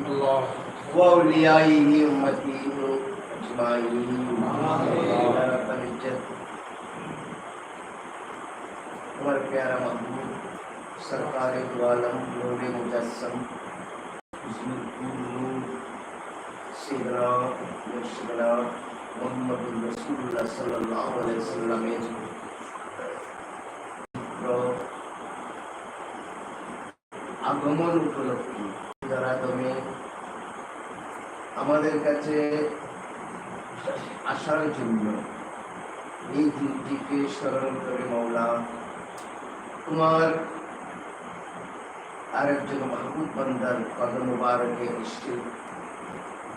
وأوليائه أمته أجمعين يا رب العزة हमारे प्यारा महबूब सरकार दो आलम नूर मुजस्सम सीदना मुर्शिदना मोहम्मद रसूलुल्लाह सल्लल्लाहु अलैहि वसल्लम আগমন উপলক্ষে যারা তুমি আমাদের কাছে আসার জন্য এই দিনটিকে স্মরণ করে মওলা তোমার আরেকজন মাহবুব বান্দার কদম মুবারকে এসে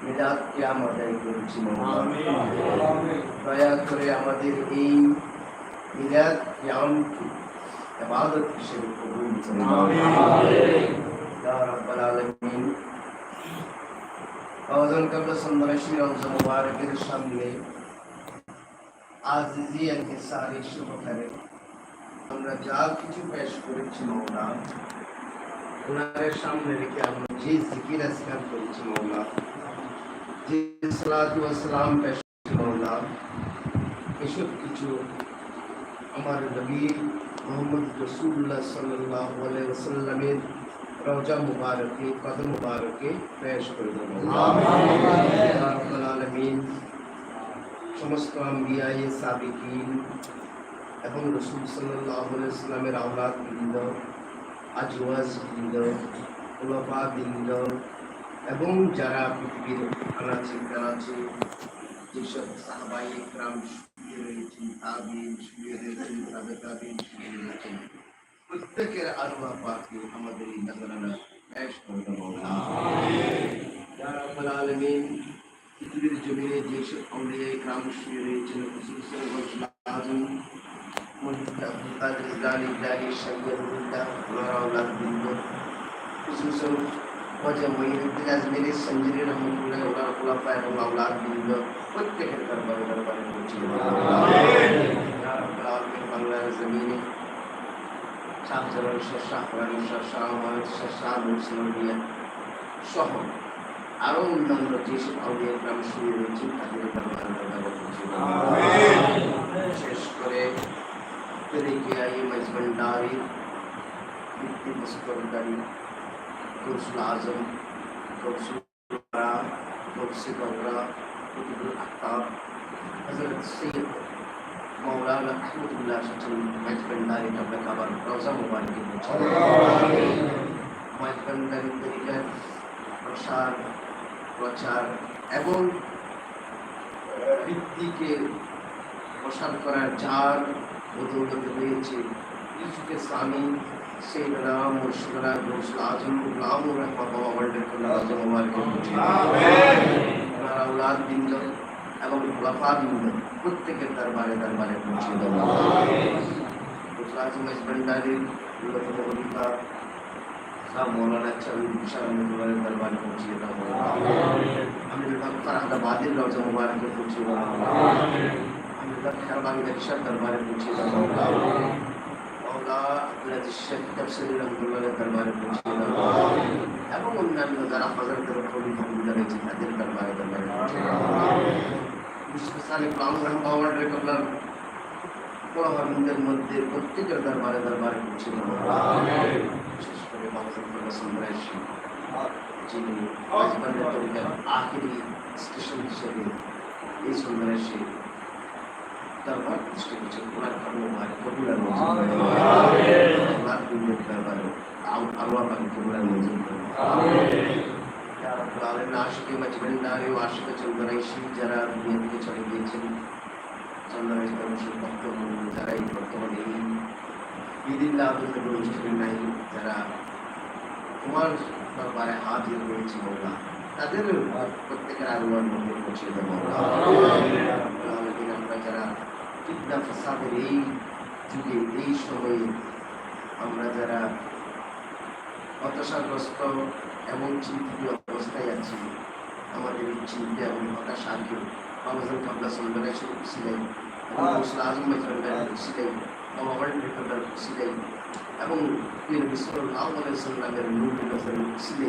মিলাদ কিয়াম আদায় করেছি দয়া করে আমাদের এই মিলাদ কিয়ামকে ইবাদত হিসেবে কবুল করুন ইয়া রাব্বাল আলামিন। আওয়াজন কবল সন্দেশী রমজান মুবারকের সামনে আজিজি ইনকিসারি শুরু করে আমরা যা কিছু পেশ করেছি মওলা ওনার সামনে রেখে আমরা যে জিকির আসকার করেছি মওলা, যে সালাতু ওয়া সালাম পেশ করেছি মওলা, এসব কিছু আমার নবী মুহাম্মদ রাসূলুল্লাহ সাল্লাল্লাহু আলাইহি ওয়াসাল্লামের রওজা মুবারকে কদম মুবারকে পেশ করে দেব আমিন ইয়া রাব্বাল আলামিন। সমস্ত আম্বিয়ায়ে সাবিকিন এবং রাসূল সাল্লাল্লাহু আলাইহি ওয়াসাল্লামের আওলাদ বৃন্দ, আজওয়াজ বৃন্দ, খুলাফা বৃন্দ এবং যারা পৃথিবীর আনাচে কানাচে যেসব সাহাবায়ে ইকরাম শুয়ে রয়েছেন, তাবিঈন শুয়ে রয়েছেন, তাবে তাবিঈন শুয়ে রয়েছেন, প্রত্যেকের আরওয়াহ পাকে আমাদের এই নজরানা পেশ করে দেব আমিন ইয়া রাব্বাল আলামিন। পৃথিবীর জমিনে যেসব আউলিয়া ইকরাম শুয়ে রয়েছেন, খুসুসান গৌসুল আযম মুফতি আব্দুল কাদের জিলানী ইলাহি শাইখুল্লাহ ওনার আওলাদ বৃন্দ, খুসুসান খাজা মুঈনুদ্দিন আজমিরি সঞ্জরি রহমাতুল্লাহ ওনার খুলাফা এবং আওলাদ বৃন্দ প্রত্যেকের দরবারে দরবারে পৌঁছে দেব আমিন ইয়া রাব্বাল আলামিন। বাংলার জমিনে শাহ জালাল শাহ, শাহ রানী শাহ, শাহ আমানত শাহ, শাহ মুসলিমিয়া সহ আরো অন্যান্য যেসব আউলিয়া ইকরাম শুয়ে রয়েছেন তাদের দরবারে দরবারে পৌঁছে দেব আমিন। বিশেষ করে তরিকিয়ায়ে মজবন্দারি মুফতি মুস্তাফাকারী গৌসুল আজম, গৌসুল আরা, গৌসে গৌরা, কুতুবুল আহতাব হযরত সৈয়দ মাওলানা আহমদুল্লাহ শাহ মজবন্দারি তবলা কাবার রওজা মুবারকে পৌঁছে দেব আমিন। মজবন্দারি তরিকার প্রসার প্রচার এবং বৃদ্ধিকে প্রসার করার যার বদৌলতে হয়েছে ইউসুফে সানি সৈয়দনা মুর্শিদনা গৌসুল আযম গুলামুর রহমান বাবা ওয়াল্ডুল্লাহ রওজা মুবারকে পৌঁছে দেব আমিন। ওনার আওলাদ বৃন্দ এবং খুলাফা বৃন্দ প্রত্যেকের দরবারে দরবারে পৌঁছে দেব আমিন। গৌসুল আযম মজবন্দারির খলিফা সাহেব মৌলানা চাঁদ শাহর দরবারে পৌঁছে দেব আমিন। আমি ফরহাদাবাদের রওজা মুবারকে পৌঁছে দেব আমিন। আমি খেরবাংলাদেশের দরবারে পৌঁছে দেব আমিন। মওলা আব্দুল আজিজ শেখ তাফসীর রহমাতুল্লাহ দরবারে পৌঁছে দেব আমিন। এবং অন্যান্য যারা হযরতের খলিফা রয়েছে তাদের দরবারে দরবারে পৌঁছে দেব আমিন। বিশেষ করে প্লান রহমান রেকর্ডার পড়ার মধ্যে প্রত্যেকের দরবারে দরবারে পৌঁছে দেব আমিন। বিশেষ করে বাংলাদেশের সন্দেশী যিনি মজবন্দার তরিকার আখেরি স্টেশন হিসেবে এই সন্দেশী দরবার প্রতিষ্ঠা করেছেন, ওনার কর্ম কবুলার মঞ্জুর করুন আমিন। ওনার পূর্ণের দরবারে আরওয়াহ পাক কবুলার মঞ্জুর করুন আমিন ইয়া রাব্বাল আলামিন। আশিকে মজবন্দারি ও আশিকে চন্দ্রাইশী যারা দুনিয়া থেকে চলে গিয়েছেন, চন্দ্রাইশী বংশের বর্তমান যারা এই বর্তমানে এই ঈদুল আযহার অনুষ্ঠানে নাই, যারা তোমার দরবারে হাজির হয়েছে মওলা, তাদের প্রত্যেকের আরওয়াহ মঞ্জুর পৌঁছে দেব আমিন ইয়া রাব্বাল আলামিন। আমরা যারা ফিতনা ফাসাদের এই যুগে এই সময়ে আমরা যারা হতাশাগ্রস্ত এবং চিন্তিত অবস্থায় আছি, আমাদের এই চিন্তা এবং হতাশাকে বাংলাদেশের কাবলা সন্দেশী ছিলেন এবং গৌসুল আযম মজবন্দারি ছিলেন বাবা ওয়াল্ডুল্লাহ ছিলেন এবং নবী সাল্লাল্লাহু আলাইহি ওয়াসাল্লামের নূর নজর ছিলেন।